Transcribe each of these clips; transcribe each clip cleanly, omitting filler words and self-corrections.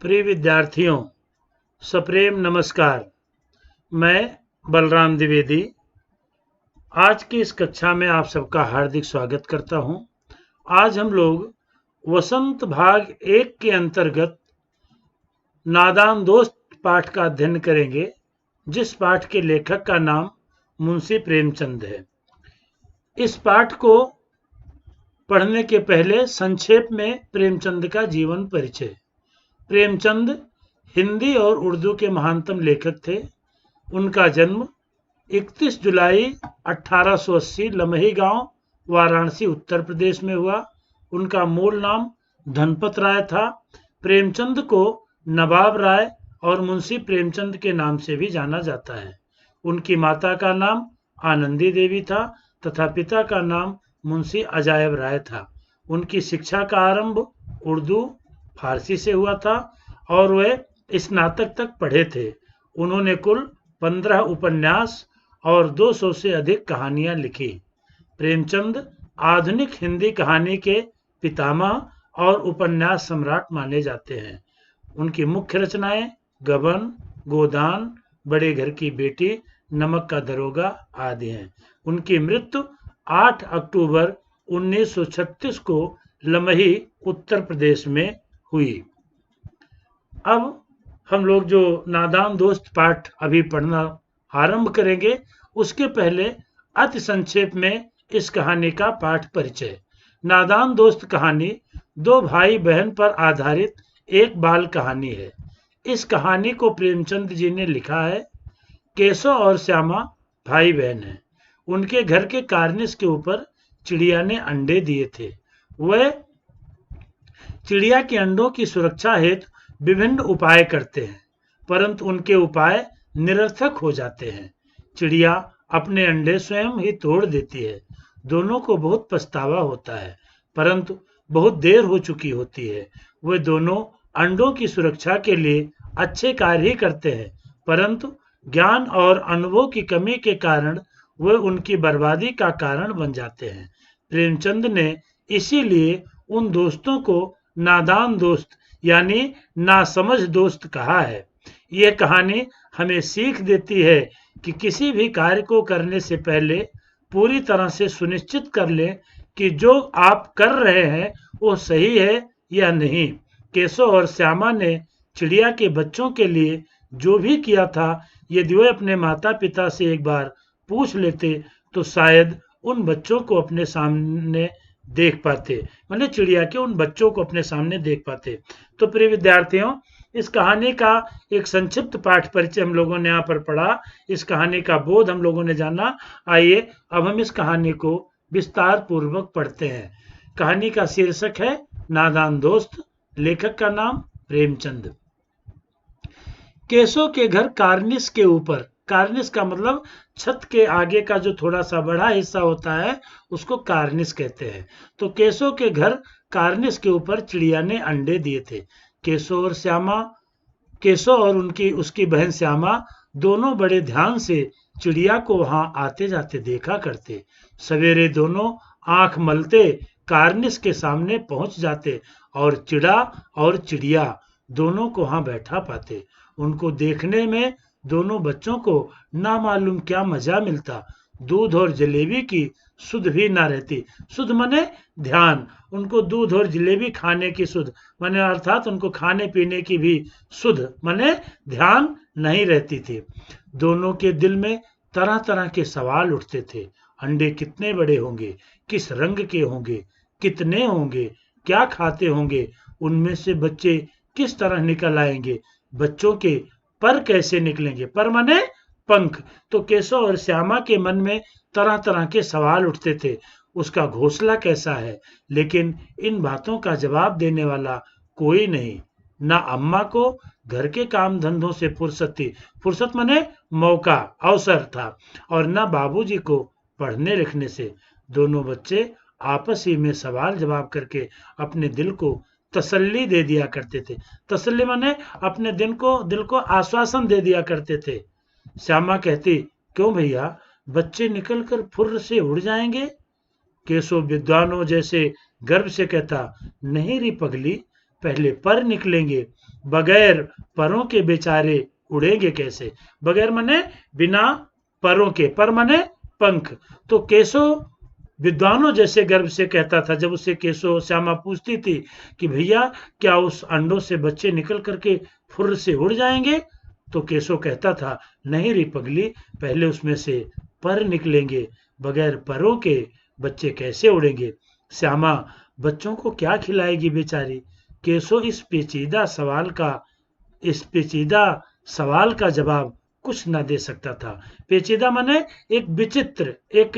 प्रिय विद्यार्थियों, सप्रेम नमस्कार। मैं बलराम द्विवेदी आज की इस कक्षा में आप सबका हार्दिक स्वागत करता हूं। आज हम लोग वसंत भाग 1 के अंतर्गत नादान दोस्त पाठ का अध्ययन करेंगे, जिस पाठ के लेखक का नाम मुंशी प्रेमचंद है। इस पाठ को पढ़ने के पहले संक्षेप में प्रेमचंद का जीवन परिचय। प्रेमचंद हिंदी और उर्दू के महानतम लेखक थे। उनका जन्म 31 जुलाई 1880 लमही गांव, वाराणसी, उत्तर प्रदेश में हुआ। उनका मूल नाम धनपत राय था। प्रेमचंद को नवाब राय और मुंशी प्रेमचंद के नाम से भी जाना जाता है। उनकी माता का नाम आनंदी देवी था तथा पिता का नाम मुंशी अजायब राय था। उनकी शिक्षा का आरंभ उर्दू फारसी से हुआ था और वे स्नातक तक पढ़े थे। उन्होंने कुल 15 उपन्यास और 200 से अधिक कहानियां लिखी। प्रेमचंद आधुनिक हिंदी कहानी के पितामह और उपन्यास सम्राट माने जाते हैं। उनकी मुख्य रचनाएं गबन, गोदान, बड़े घर की बेटी, नमक का दरोगा आदि हैं। उनकी मृत्यु 8 अक्टूबर 1936 को लमही, उत्तर प्रदेश में हुई। अब हम लोग जो नादान दोस्त पाठ अभी पढ़ना आरंभ करेंगे, उसके पहले अति संक्षेप में इस कहानी का पाठ परिचय। नादान दोस्त कहानी 2 भाई बहन पर आधारित एक बाल कहानी है। इस कहानी को प्रेमचंद जी ने लिखा है। केशव और श्यामा भाई बहन हैं। उनके घर के कार्निस के ऊपर चिड़िया ने अंडे दिए थे। वह चिड़िया के अंडों की सुरक्षा हेतु विभिन्न उपाय करते हैं, परंतु उनके उपाय निरर्थक हो जाते हैं। चिड़िया अपने अंडे स्वयं ही तोड़ देती है। दोनों को बहुत पछतावा होता है, परंतु बहुत देर हो चुकी होती है। वे दोनों अंडों की सुरक्षा के लिए अच्छे कार्य ही करते हैं, परंतु ज्ञान और अनुभव की कमी के कारण वे उनकी बर्बादी का कारण बन जाते हैं। प्रेमचंद ने इसीलिए उन दोस्तों को नादान दोस्त यानी नासमझ दोस्त कहा है। यह कहानी हमें सीख देती है कि किसी भी कार्य को करने से पहले पूरी तरह से सुनिश्चित कर लें कि जो आप कर रहे हैं वो सही है या नहीं। केशव और श्यामा ने चिड़िया के बच्चों के लिए जो भी किया था, यदि वे अपने माता पिता से एक बार पूछ लेते तो शायद उन बच्चों को अपने सामने देख पाते, मतलब चिड़िया के उन बच्चों को अपने सामने देख पाते। तो प्रिय विद्यार्थियों, इस कहानी का एक संक्षिप्त पाठ परिचय हम लोगों ने यहाँ पर पढ़ा। इस कहानी का बोध हम लोगों ने जाना। आइए अब हम इस कहानी को विस्तार पूर्वक पढ़ते हैं। कहानी का शीर्षक है नादान दोस्त। लेखक का नाम प्रेमचंद। केशव के घर कार्निस के ऊपर, कार्निस का मतलब छत के आगे का जो थोड़ा सा बड़ा हिस्सा होता है उसको कार्निस कहते हैं। तो केशव के घर कार्निस के ऊपर चिड़िया ने अंडे दिए थे। केशव और उसकी बहन श्यामा दोनों बड़े ध्यान से चिड़िया को वहां आते जाते देखा करते। सवेरे दोनों आंख मलते कार्निस के सामने पहुंच जाते और चिड़िया दोनों को वहां बैठा पाते। उनको देखने में दोनों बच्चों को ना मालूम क्या मजा मिलता। दूध और जलेबी की सुध भी ना रहती। सुध माने ध्यान। उनको दूध और जलेबी खाने की सुध माने, अर्थात उनको खाने पीने की भी सुध माने ध्यान नहीं रहती थी। दोनों के दिल में तरह तरह के सवाल उठते थे। अंडे कितने बड़े होंगे, किस रंग के होंगे, कितने होंगे, क्या खाते होंगे, उनमें से बच्चे किस तरह निकल आएंगे, बच्चों के पर कैसे निकलेंगे, पर माने पंख। तो केशव और श्यामा के मन में तरह तरह के सवाल उठते थे। उसका घोंसला कैसा है, लेकिन इन बातों का जवाब देने वाला कोई नहीं। ना अम्मा को घर के काम धंधों से फुर्सत थी, फुर्सत माने मौका, अवसर था, और ना बाबूजी को पढ़ने लिखने से। दोनों बच्चे आपस ही में सवाल जवाब करके अपने दिल को तसल्ली दे दिया करते थे। तसल्ली माने अपने दिल को आश्वासन दे दिया करते थे। श्यामा कहती, क्यों भैया, बच्चे निकलकर फुर्र से उड़ जाएंगे? केशव विद्वानों जैसे गर्व से कहता, नहीं री पगली, पहले पर निकलेंगे, बगैर परों के बेचारे उड़ेंगे कैसे। बगैर मने बिना परों के, पर मने पंख। तो केशव विद्वानों जैसे गर्व से कहता था, जब उससे केशव श्यामा पूछती थी कि भैया क्या उस अंडों से बच्चे निकल करके फुर्र से उड़ जाएंगे, तो केशव कहता था, नहीं रे पगली, पहले उसमें से पर निकलेंगे, बगैर परों के बच्चे कैसे उड़ेंगे। श्यामा बच्चों को क्या खिलाएगी बेचारी। केशव इस पेचीदा सवाल का जवाब कुछ न दे सकता था। पेचीदा माने एक विचित्र, एक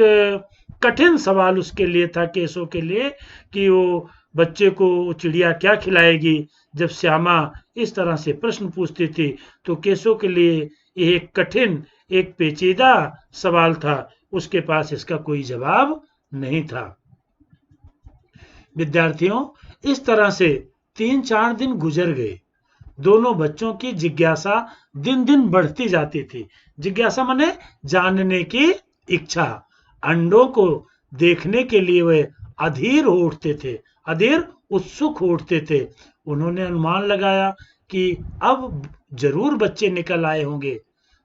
कठिन सवाल उसके लिए था, केशव के लिए, कि वो बच्चे को चिड़िया क्या खिलाएगी। जब श्यामा इस तरह से प्रश्न पूछती थी तो केशव के लिए ये एक कठिन, एक पेचीदा सवाल था, उसके पास इसका कोई जवाब नहीं था। विद्यार्थियों, इस तरह से 3-4 दिन गुजर गए। दोनों बच्चों की जिज्ञासा दिन दिन बढ़ती जाती थी। जिज्ञासा माने जानने की इच्छा। अंडों को देखने के लिए वे अधीर हो उठते थे, अधीर उत्सुक हो उठते थे। उन्होंने अनुमान लगाया कि अब जरूर बच्चे निकल आए होंगे।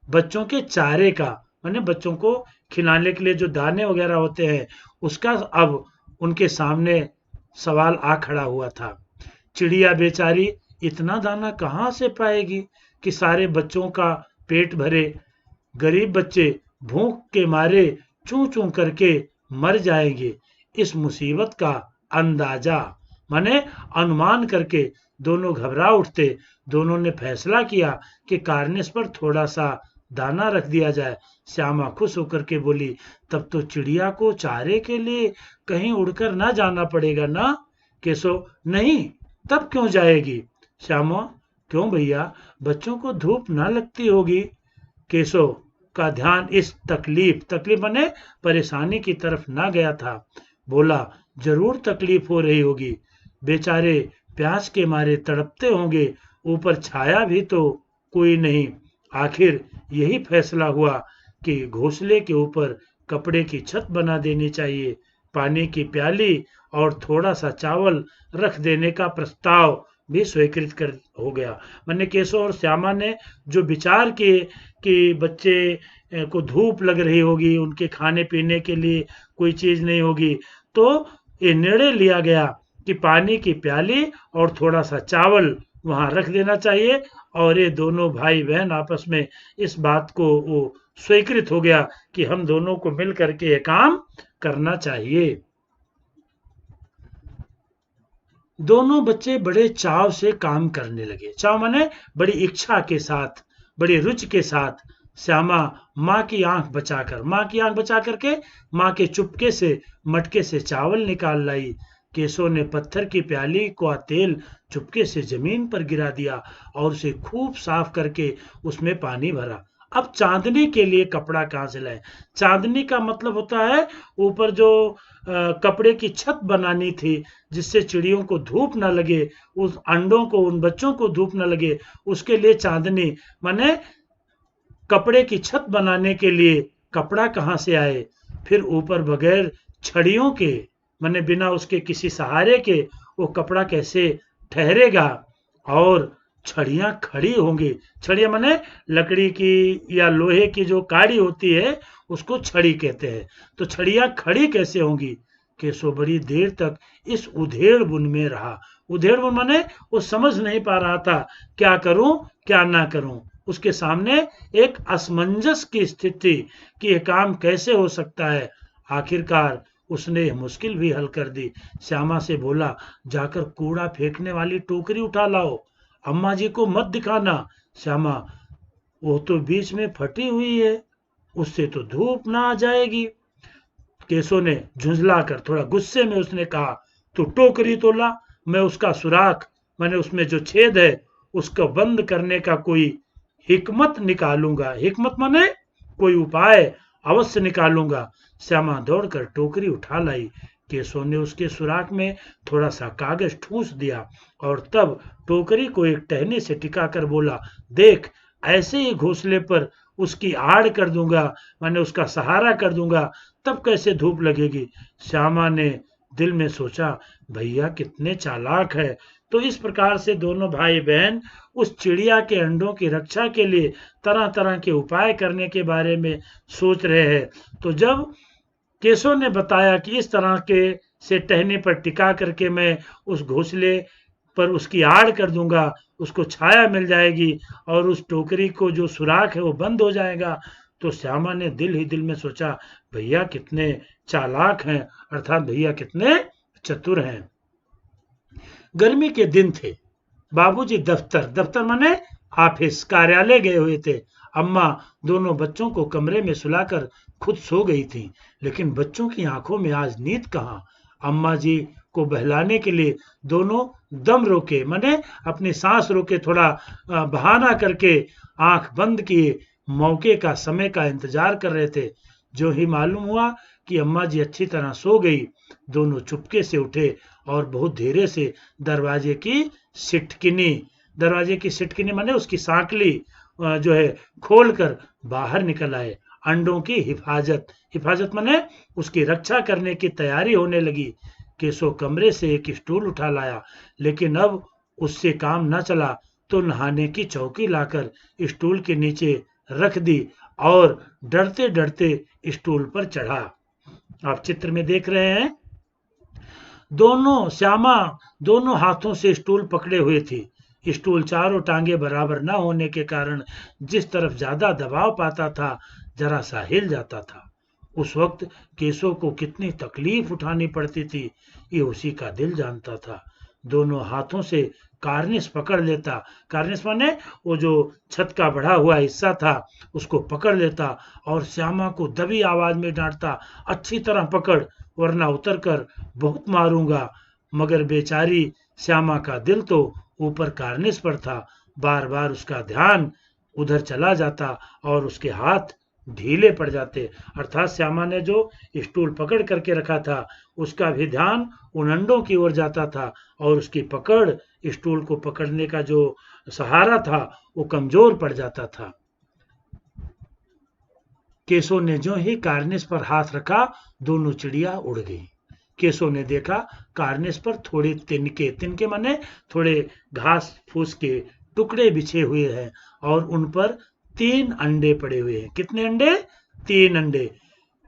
बच्चों के चारे का, माने बच्चों को खिलाने के लिए जो दाने वगैरह होते हैं, उसका अब उनके सामने सवाल आ खड़ा हुआ था। चिड़िया बेचारी इतना दाना कहाँ से पाएगी कि सारे बच्चों का पेट भरे। गरीब बच्चे भूख के मारे चूं चूं करके मर जाएंगे। इस मुसीबत का अंदाजा, माने अनुमान करके दोनों घबरा उठते। दोनों ने फैसला किया कि कार्निस पर थोड़ा सा दाना रख दिया जाए। श्यामा खुश होकर के बोली, तब तो चिड़िया को चारे के लिए कहीं उड़कर ना जाना पड़ेगा ना। केशव, नहीं, तब क्यों जाएगी। श्यामा, क्यों भैया, बच्चों को धूप ना लगती होगी। केशव का ध्यान इस तकलीफ माने परेशानी की ना ना गया था। बोला, जरूर तकलीफ हो रही होगी, बेचारे प्यास के मारे तड़पते होंगे, ऊपर छाया भी तो कोई नहीं। आखिर यही फैसला हुआ कि घोंसले के ऊपर कपड़े की छत बना देनी चाहिए। पानी की प्याली और थोड़ा सा चावल रख देने का प्रस्ताव भी स्वीकृत कर हो गया। मैंने केशव और श्यामा ने जो विचार किए कि बच्चे को धूप लग रही होगी, उनके खाने पीने के लिए कोई चीज नहीं होगी, तो ये निर्णय लिया गया कि पानी की प्याली और थोड़ा सा चावल वहां रख देना चाहिए। और ये दोनों भाई बहन आपस में इस बात को वो स्वीकृत हो गया कि हम दोनों को मिल करके ये काम करना चाहिए। दोनों बच्चे बड़े चाव से काम करने लगे। चाव माने बड़ी इच्छा के साथ, बड़ी रुचि के साथ। श्यामा माँ की आंख बचा करके माँ के चुपके से मटके से चावल निकाल लाई। केशव ने पत्थर की प्याली का तेल चुपके से जमीन पर गिरा दिया और उसे खूब साफ करके उसमें पानी भरा। अब चांदनी के लिए कपड़ा कहाँ से लाए। चांदनी का मतलब होता है ऊपर जो कपड़े की छत बनानी थी, जिससे चिड़ियों को धूप ना लगे, उस अंडों को, उन बच्चों को धूप ना लगे, उसके लिए चांदनी माने कपड़े की छत बनाने के लिए कपड़ा कहाँ से आए। फिर ऊपर बगैर छड़ियों के, माने बिना उसके किसी सहारे के वो कपड़ा कैसे ठहरेगा। और छड़ियां खड़ी होंगी। छड़ियां माने लकड़ी की या लोहे की जो काड़ी होती है, उसको छड़ी कहते हैं। तो छड़ियां खड़ी कैसे होंगी। केशव बड़ी देर तक इस उधेड़ बुन में रहा। उधेड़ बुन माने वो समझ नहीं पा रहा था क्या करूं क्या ना करूं। उसके सामने एक असमंजस की स्थिति कि यह काम कैसे हो सकता है। आखिरकार उसने यह मुश्किल भी हल कर दी। श्यामा से बोला, जाकर कूड़ा फेंकने वाली टोकरी उठा लाओ, अम्मा जी को मत दिखाना। श्यामा, वो तो बीच में फटी हुई है, उससे तो धूप ना आ जाएगी। केशव ने झुंझलाकर थोड़ा गुस्से में उसने कहा, तो टोकरी तो ला, मैं उसका सुराख, मैंने उसमें जो छेद है उसको बंद करने का कोई हिकमत निकालूंगा। हिकमत माने कोई उपाय अवश्य निकालूंगा। श्यामा दौड़कर टोकरी उठा लाई। केशव ने उसके सुराख में थोड़ा सा कागज ठूस दिया और तब टोकरी को एक टहनी से टिकाकर बोला, देख, ऐसे ही घोंसले पर उसकी आड़ कर दूंगा, मैंने उसका सहारा कर दूंगा, तब कैसे धूप लगेगी। श्यामा ने दिल में सोचा, भैया कितने चालाक है, तो इस प्रकार से दोनों भाई बहन उस चिड़िया के अंडों की रक्षा के लिए तरह तरह के उपाय करने के बारे में सोच रहे हैं। तो जब केशव ने बताया कि इस तरह के से टहनी पर टिका करके मैं उस घोंसले पर उसकी आड़ कर दूंगा, उसको छाया मिल जाएगी और उस टोकरी को जो सुराख है वो बंद हो जाएगा। तो श्यामा ने दिल ही दिल में सोचा, भैया कितने चालाक हैं, अर्थात भैया कितने चतुर हैं। गर्मी के दिन थे। बाबूजी दफ्तर माने ऑफिस, कार्यालय गए हुए थे। अम्मा दोनों बच्चों को कमरे में सुलाकर खुद सो गई थी, लेकिन बच्चों की आंखों में आज नींद कहाँ। अम्मा जी को बहलाने के लिए दोनों दम रोके, माने अपनी सांस रोके, थोड़ा बहाना करके आंख बंद किए, मौके का समय का इंतजार कर रहे थे। जो ही मालूम हुआ कि अम्मा जी अच्छी तरह सो गई, दोनों चुपके से उठे और बहुत धीरे से दरवाजे की सिटकिनी माने उसकी सांकली जो है खोल कर बाहर निकल आए। अंडों की हिफाजत माने उसकी रक्षा करने की तैयारी होने लगी। केशव कमरे से एक स्टूल उठा लाया, लेकिन अब उससे काम न चला, तो नहाने की चौकी लाकर स्टूल के नीचे रख दी और डरते डरते स्टूल पर चढ़ा। आप चित्र में देख रहे हैं, श्यामा दोनों हाथों से स्टूल पकड़े हुए थी। स्टूल चारों टांगे बराबर न होने के कारण जिस तरफ ज्यादा दबाव पाता था, जरा सा हिल जाता था। उस वक्त केशव को कितनी तकलीफ उठानी पड़ती थी, ये उसी का दिल जानता था। दोनों हाथों से कार्निस पकड़ लेता, कार्निस माने वो जो छत का बढ़ा हुआ हिस्सा था उसको पकड़ लेता और श्यामा को दबी आवाज में डांटता, अच्छी तरह पकड़ वरना उतर कर बहुत मारूंगा। मगर बेचारी श्यामा का दिल तो ऊपर कार्निस पर था। बार बार उसका ध्यान उधर चला जाता और उसके हाथ ढीले पड़ जाते, अर्थात श्यामा ने जो स्टूल पकड़ करके रखा था उसका भी ध्यान उन अंडों की ओर जाता था और उसकी पकड़, स्टूल को पकड़ने का जो सहारा था वो कमजोर पड़ जाता था। केशव ने जो ही कार्निस पर हाथ रखा, दोनों चिड़िया उड़ गई। केशव ने देखा कार्निस पर थोड़े तिनके माने थोड़े घास फूस के टुकड़े बिछे हुए हैं और उन पर 3 अंडे पड़े हुए हैं। कितने अंडे? 3 अंडे।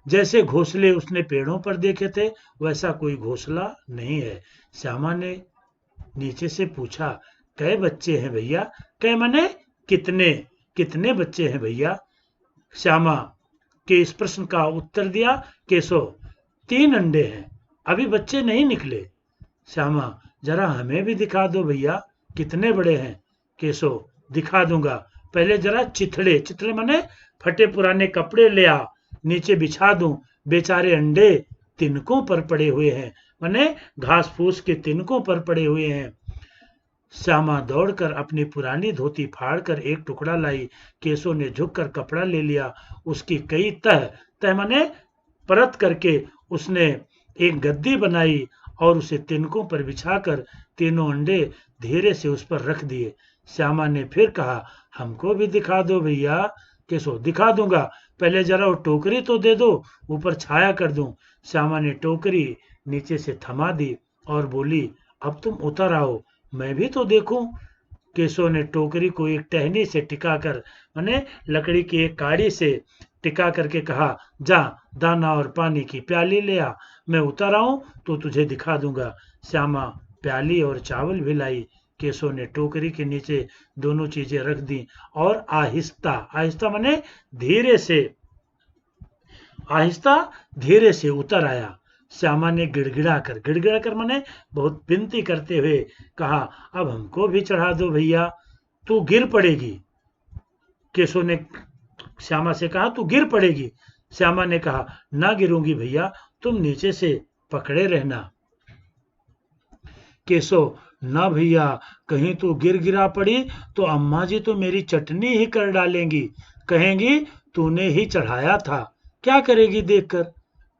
जैसे घोंसले उसने पेड़ों पर देखे थे वैसा कोई घोंसला नहीं है। श्यामा ने नीचे से पूछा, कै बच्चे हैं भैया? कै माने कितने, कितने बच्चे हैं भैया? श्यामा के इस प्रश्न का उत्तर दिया केशव, 3 अंडे हैं, अभी बच्चे नहीं निकले। श्यामा, जरा हमें भी दिखा दो भैया, कितने बड़े हैं? केशव, दिखा दूंगा, पहले जरा चिथड़े माने फटे पुराने कपड़े ले आ, नीचे बिछा दूं। बेचारे अंडे तिनकों पर पड़े हुए हैं, माने घास फूस के तिनकों पर पड़े हुए हैं। श्यामा दौड़कर अपनी पुरानी धोती फाड़कर एक टुकड़ा लाई। केशव ने झुककर कपड़ा ले लिया, उसकी कई तह माने परत करके उसने एक गद्दी बनाई और उसे तिनकों पर बिछाकर तीनों अंडे धीरे से उस पर रख दिए। श्यामा ने फिर कहा, हमको भी दिखा दो भैया। केशव, दिखा दूंगा, पहले जरा वो टोकरी तो दे दो, ऊपर छाया कर दूं। श्यामा ने टोकरी नीचे से थमा दी और बोली, अब तुम उतर आओ, मैं भी तो देखूं। केशव ने टोकरी को एक टहनी से टिकाकर माने लकड़ी की एक काड़ी से टिका करके कहा, जा दाना और पानी की प्याली ले आ, मैं उतर आऊं तो तुझे दिखा दूंगा। श्यामा प्याली और चावल भी लाई। केशव ने टोकरी के नीचे दोनों चीजें रख दी और आहिस्ता माने आहिस्ता धीरे से उतर आया। श्यामा ने गिड़गिड़ा कर माने बहुत विनती करते हुए कहा, अब हमको भी चढ़ा दो भैया, तू गिर पड़ेगी। केशव ने श्यामा से कहा, तू गिर पड़ेगी। श्यामा ने कहा, ना गिरूंगी भैया, तुम नीचे से पकड़े रहना। केशव, ना भैया, कहीं तू गिरा पड़ी तो अम्मा जी तो मेरी चटनी ही कर डालेंगी, कहेंगी तूने ही चढ़ाया था। क्या करेगी देखकर?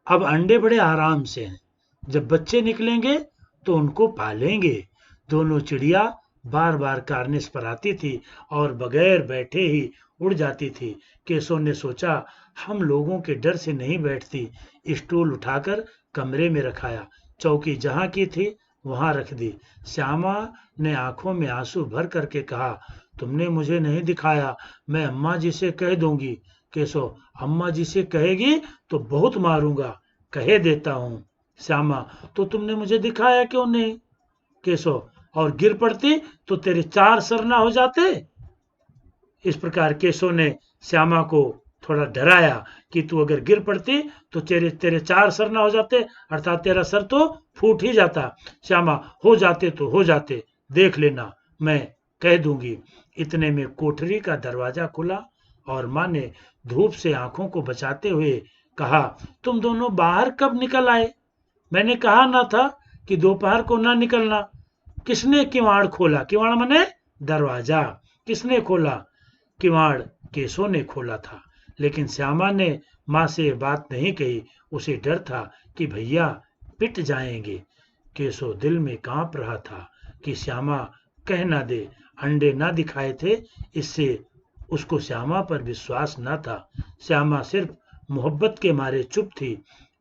अब अंडे बड़े आराम से हैं, जब बच्चे निकलेंगे तो उनको पालेंगे। दोनों चिड़िया बार बार कार्निस पर आती थी और बगैर बैठे ही उड़ जाती थी। केशव ने सोचा, हम लोगों के डर से नहीं बैठती। स्टूल उठाकर कमरे में रखाया, चौकी जहां की थी वहां रख दी। श्यामा ने आंखों में आंसू भर करके कहा, तुमने मुझे नहीं दिखाया, मैं अम्मा जी से कह दूंगी। केशव, अम्मा जी से कहेगी तो बहुत मारूंगा, कहे देता हूँ। श्यामा, तो तुमने मुझे दिखाया क्यों नहीं? केशव, और गिर पड़ती तो तेरे 4 सर ना हो जाते? इस प्रकार केशव ने श्यामा को थोड़ा डराया कि तू अगर गिर पड़ती तो तेरे तेरे 4 सर ना हो जाते, अर्थात तेरा सर तो फूट ही जाता। श्यामा, हो जाते तो हो जाते, देख लेना, मैं कह दूंगी। इतने में कोठरी का दरवाजा खुला और माँ ने धूप से आंखों को बचाते हुए कहा, तुम दोनों बाहर कब निकल आए? मैंने कहा ना था कि दोपहर को ना निकलना। किसने किवाड़ खोला? किवाड़ माने दरवाजा। किसने खोला? किवाड़ केशव ने खोला था। लेकिन श्यामा ने माँ से ये बात नहीं कही। उसे डर था कि भैया पिट जाएंगे। केशव दिल में कांप रहा था कि श्यामा कह ना दे। अंडे ना दिखाए थे, इससे उसको श्यामा पर विश्वास न था। श्यामा सिर्फ मोहब्बत के मारे चुप थी।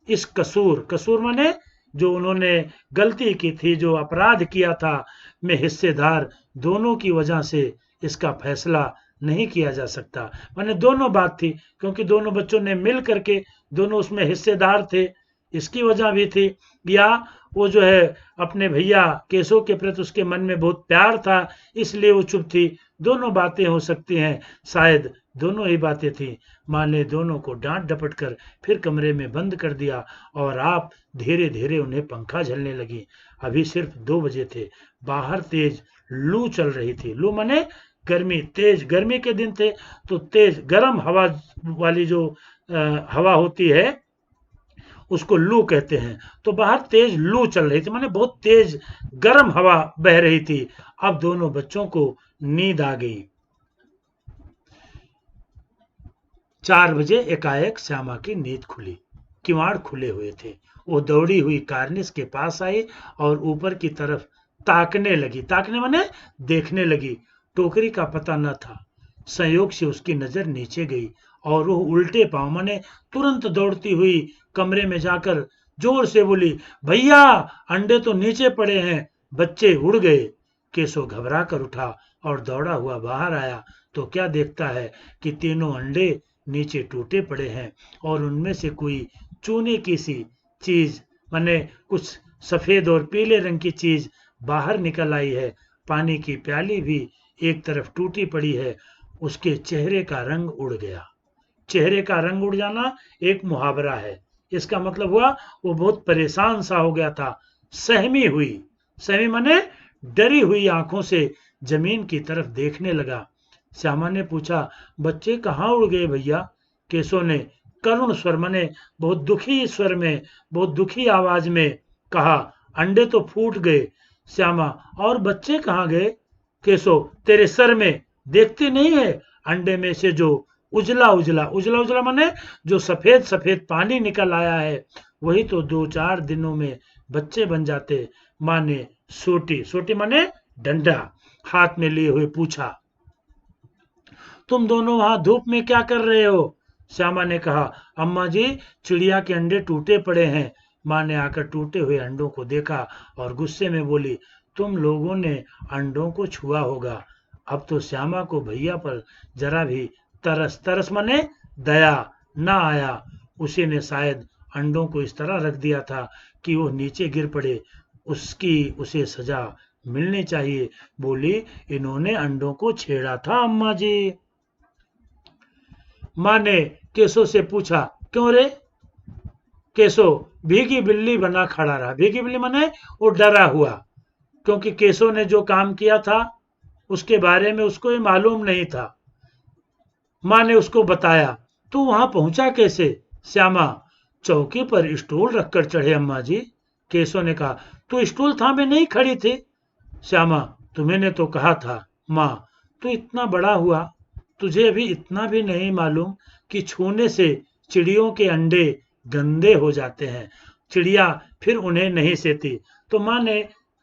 इस कसूर कसूर माने जो उन्होंने गलती की थी, जो अपराध किया था, में हिस्सेदार दोनों की वजह से इसका फैसला नहीं किया जा सकता। माने दोनों बात थी, क्योंकि दोनों बच्चों ने मिल करके दोनों उसमें हिस्सेदार थे, इसकी वजह भी थी। या वो जो है अपने भैया केशव के प्रति उसके मन में बहुत प्यार था, इसलिए वो चुप थी। दोनों बातें हो सकती हैं, शायद दोनों ही बातें थी। माँ ने दोनों को डांट डपट कर फिर कमरे में बंद कर दिया और आप धीरे धीरे उन्हें पंखा झलने लगी। अभी सिर्फ 2 बजे थे। बाहर तेज लू चल रही थी। लू माने गर्मी, तेज गर्मी के दिन थे तो तेज गर्म हवा वाली जो हवा होती है उसको लू कहते हैं। तो बाहर तेज लू चल रही थी, माने बहुत तेज गर्म हवा बह रही थी। अब दोनों बच्चों को नींद आ गई। 4 बजे एकाएक श्यामा की नींद खुली। किवाड़ खुले हुए थे। वो दौड़ी हुई कार्निस के पास आई और ऊपर की तरफ ताकने लगी। ताकने माने देखने लगी। टोकरी का पता न था। संयोग से उसकी नजर नीचे गई और वो उल्टे पांव माने तुरंत दौड़ती हुई कमरे में जाकर जोर से बोली, भैया अंडे तो नीचे पड़े हैं, बच्चे उड़ गए। केशव घबरा कर उठा और दौड़ा हुआ बाहर आया तो क्या देखता है कि तीनों अंडे नीचे टूटे पड़े हैं और उनमें से कोई चूने की सी चीज माने कुछ सफेद और पीले रंग की चीज बाहर निकल आई है। पानी की प्याली भी एक तरफ टूटी पड़ी है। उसके चेहरे का रंग उड़ गया। चेहरे का रंग उड़ जाना एक मुहावरा है। इसका मतलब हुआ वो बहुत परेशान सा हो गया था। सहमी हुई, सहमी माने डरी हुई आंखों से जमीन की तरफ देखने लगा। श्यामा ने पूछा, बच्चे कहाँ उड़ गए भैया? केशव ने करुण स्वर माने बहुत दुखी स्वर में, बहुत दुखी आवाज में कहा, अंडे तो फूट गए। श्यामा, और बच्चे कहाँ गए? केशव, तेरे सर में देखते नहीं है? अंडे में से जो उजला उजला उजला उजला माने जो सफेद सफेद पानी निकल आया है, वही तो 2-4 दिनों में बच्चे बन जाते। माँ ने सोटी सोटी माने डंडा हाथ में लिए हुए पूछा, तुम दोनों वहां धूप में क्या कर रहे हो? श्यामा ने कहा, अम्मा जी चिड़िया के अंडे टूटे पड़े हैं। माँ ने आकर टूटे हुए अंडों को देखा और गुस्से में बोली, तुम लोगों ने अंडों को छुआ होगा। अब तो श्यामा को भैया पर जरा भी तरस तरस माने दया ना आया। उसी ने शायद अंडों को इस तरह रख दिया था कि वो नीचे गिर पड़े। उसकी उसे सजा मिलनी चाहिए। बोली, इन्होंने अंडों को छेड़ा था अम्मा जी। माँ ने केशव से पूछा, क्यों रे? केशव भीगी बिल्ली बना खड़ा रहा। भीगी बिल्ली माने वो डरा हुआ, क्योंकि केशव ने जो काम किया था उसके बारे में उसको ये मालूम नहीं था। माँ ने उसको बताया, तू वहां पहुंचा कैसे? श्यामा, चौकी पर स्टूल रखकर चढ़े अम्मा जी। केशव ने कहा, तू स्टूल थामे नहीं खड़ी थी? श्यामा, तुम्हें तो कहा था। माँ, तू इतना बड़ा हुआ, तुझे अभी इतना भी नहीं मालूम कि छूने से चिड़ियों के अंडे गंदे हो जाते हैं, चिड़िया फिर उन्हें नहीं सेती। तो माँ ने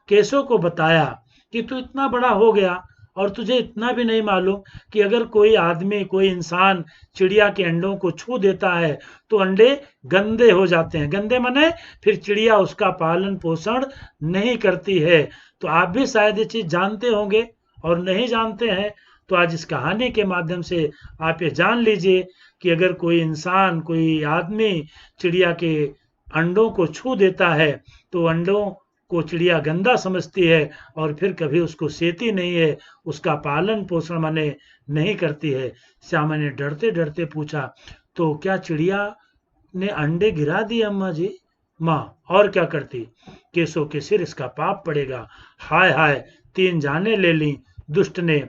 केशव को बताया कि तू इतना बड़ा हो गया और तुझे इतना भी नहीं मालूम कि अगर कोई आदमी, कोई इंसान चिड़िया के अंडों को छू देता है तो अंडे गंदे हो जाते हैं। गंदे माने फिर चिड़िया उसका पालन पोषण नहीं करती है। तो आप भी शायद ये चीज जानते होंगे, और नहीं जानते हैं तो आज इस कहानी के माध्यम से आप ये जान लीजिए कि अगर कोई इंसान, कोई आदमी चिड़िया के अंडों को छू देता है तो अंडों को चिड़िया गंदा समझती है और फिर कभी उसको सेती नहीं है, उसका पालन पोषण माने नहीं करती है। श्यामा ने डरते डरते पूछा, तो क्या चिड़िया ने अंडे गिरा दिए अम्मा जी? माँ, और क्या करती? केशव के सिर इसका पाप पड़ेगा। हाय हाय, 3 जाने ले ली। दुष्ट ने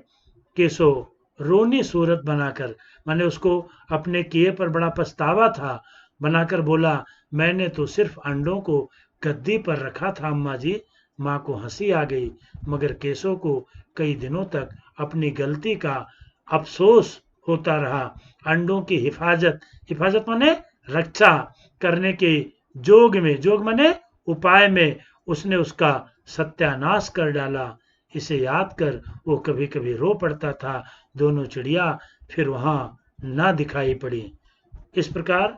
केशव रोनी सूरत बनाकर, माने उसको अपने किए पर बड़ा पछतावा था, बनाकर बोला, मैंने तो सिर्फ अंडों को गद्दी पर रखा था अम्मा जी। माँ को हंसी आ गई, मगर केशव को कई दिनों तक अपनी गलती का अफसोस होता रहा। अंडों की हिफाजत, हिफाजत माने रक्षा करने के जोग में, जोग माने उपाय में उसने उसका सत्यानाश कर डाला। इसे याद कर वो कभी कभी रो पड़ता था। दोनों चिड़िया फिर वहां ना दिखाई पड़ी। इस प्रकार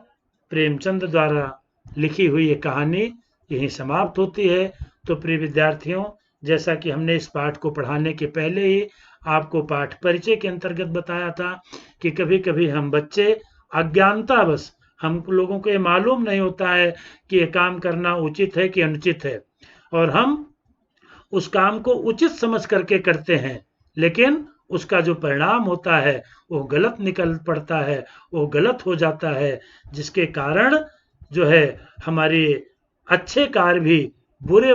प्रेमचंद द्वारा लिखी हुई ये कहानी यहीं समाप्त होती है। तो प्रिय विद्यार्थियों, जैसा कि हमने इस पाठ को पढ़ाने के पहले ही आपको पाठ परिचय के अंतर्गत बताया था कि कभी कभी हम बच्चे अज्ञानतावश, हम लोगों को ये मालूम नहीं होता है कि ये काम करना उचित है कि अनुचित है, और हम उस काम को उचित समझ करके करते हैं, लेकिन उसका जो परिणाम होता है वो गलत निकल पड़ता है, वो गलत हो जाता है, जिसके कारण जो है हमारे अच्छे कार्य भी बुरे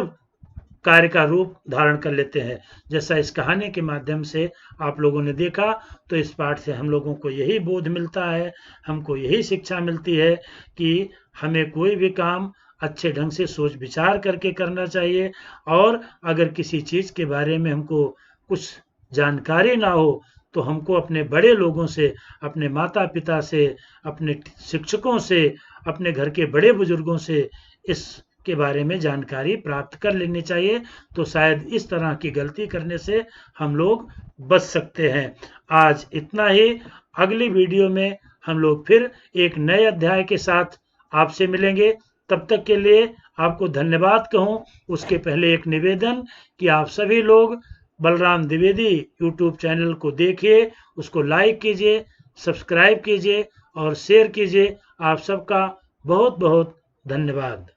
कार्य का रूप धारण कर लेते हैं। जैसा इस कहानी के माध्यम से आप लोगों ने देखा, तो इस पाठ से हम लोगों को यही बोध मिलता है, हमको यही शिक्षा मिलती है कि हमें कोई भी काम अच्छे ढंग से सोच विचार करके करना चाहिए, और अगर किसी चीज़ के बारे में हमको कुछ जानकारी ना हो तो हमको अपने बड़े लोगों से, अपने माता पिता से, अपने शिक्षकों से, अपने घर के बड़े बुजुर्गों से इसके बारे में जानकारी प्राप्त कर लेनी चाहिए। तो शायद इस तरह की गलती करने से हम लोग बच सकते हैं। आज इतना ही। अगली वीडियो में हम लोग फिर एक नए अध्याय के साथ आपसे मिलेंगे। तब तक के लिए आपको धन्यवाद कहूं, उसके पहले एक निवेदन कि आप सभी लोग बलराम द्विवेदी यूट्यूब चैनल को देखिए, उसको लाइक कीजिए, सब्सक्राइब कीजिए और शेयर कीजिए। आप सबका बहुत बहुत धन्यवाद।